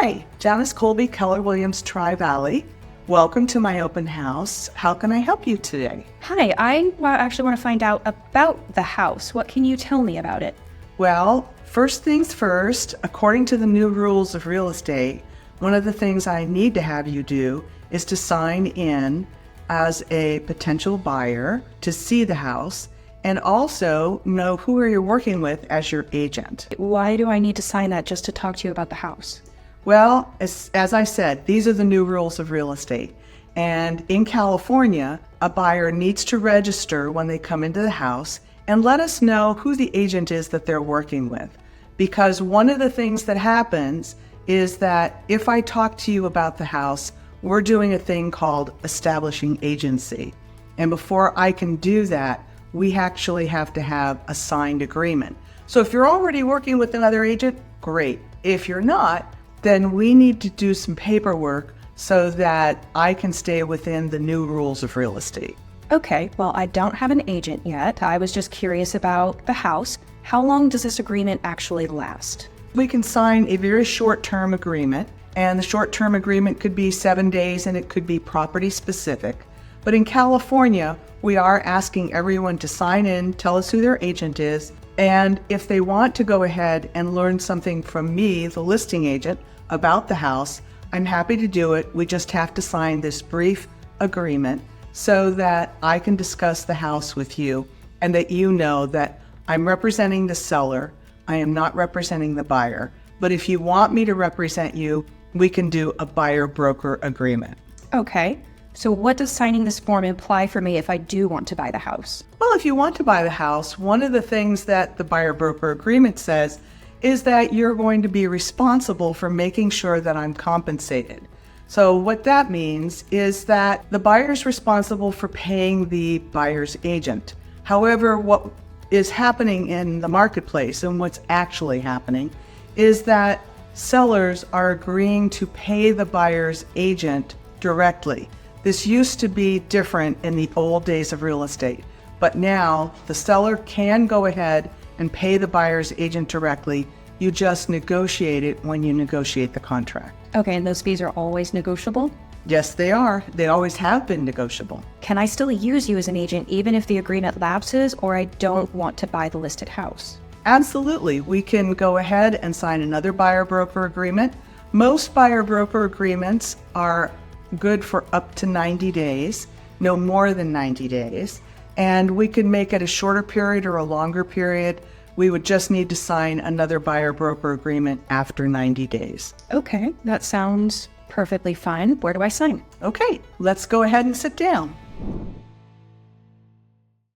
Hi, Janice Colby, Keller Williams Tri-Valley. Welcome to my open house. How can I help you today? Hi, I actually want to find out about the house. What can you tell me about it? Well, first things first, according to the new rules of real estate, one of the things I need to have you do is to sign in as a potential buyer to see the house and also know who are you working with as your agent. Why do I need to sign that just to talk to you about the house? Well, as I said, these are the new rules of real estate. And in California, a buyer needs to register when they come into the house and let us know who the agent is that they're working with. Because one of the things that happens is that if I talk to you about the house, we're doing a thing called establishing agency. And before I can do that, we actually have to have a signed agreement. So if you're already working with another agent, great. If you're not, then we need to do some paperwork so that I can stay within the new rules of real estate. Okay, well, I don't have an agent yet. I was just curious about the house. How long does this agreement actually last? We can sign a very short-term agreement, and the short-term agreement could be 7 days and it could be property specific. But in California, we are asking everyone to sign in, tell us who their agent is, and if they want to go ahead and learn something from me, the listing agent, about the house, I'm happy to do it. We just have to sign this brief agreement so that I can discuss the house with you and that you know that I'm representing the seller. I am not representing the buyer. But if you want me to represent you, we can do a buyer-broker agreement. Okay, so what does signing this form imply for me if I do want to buy the house? Well, if you want to buy the house, one of the things that the buyer-broker agreement says is that you're going to be responsible for making sure that I'm compensated. So what that means is that the buyer's responsible for paying the buyer's agent. However, what is happening in the marketplace and what's actually happening is that sellers are agreeing to pay the buyer's agent directly. This used to be different in the old days of real estate, but now the seller can go ahead and pay the buyer's agent directly. You just negotiate it when you negotiate the contract. Okay, and those fees are always negotiable? Yes, they are. They always have been negotiable. Can I still use you as an agent even if the agreement lapses or I don't want to buy the listed house? Absolutely. We can go ahead and sign another buyer-broker agreement. Most buyer-broker agreements are good for up to 90 days, no more than 90 days. And we can make it a shorter period or a longer period. We would just need to sign another buyer-broker agreement after 90 days. Okay, that sounds perfectly fine. Where do I sign? Okay, let's go ahead and sit down.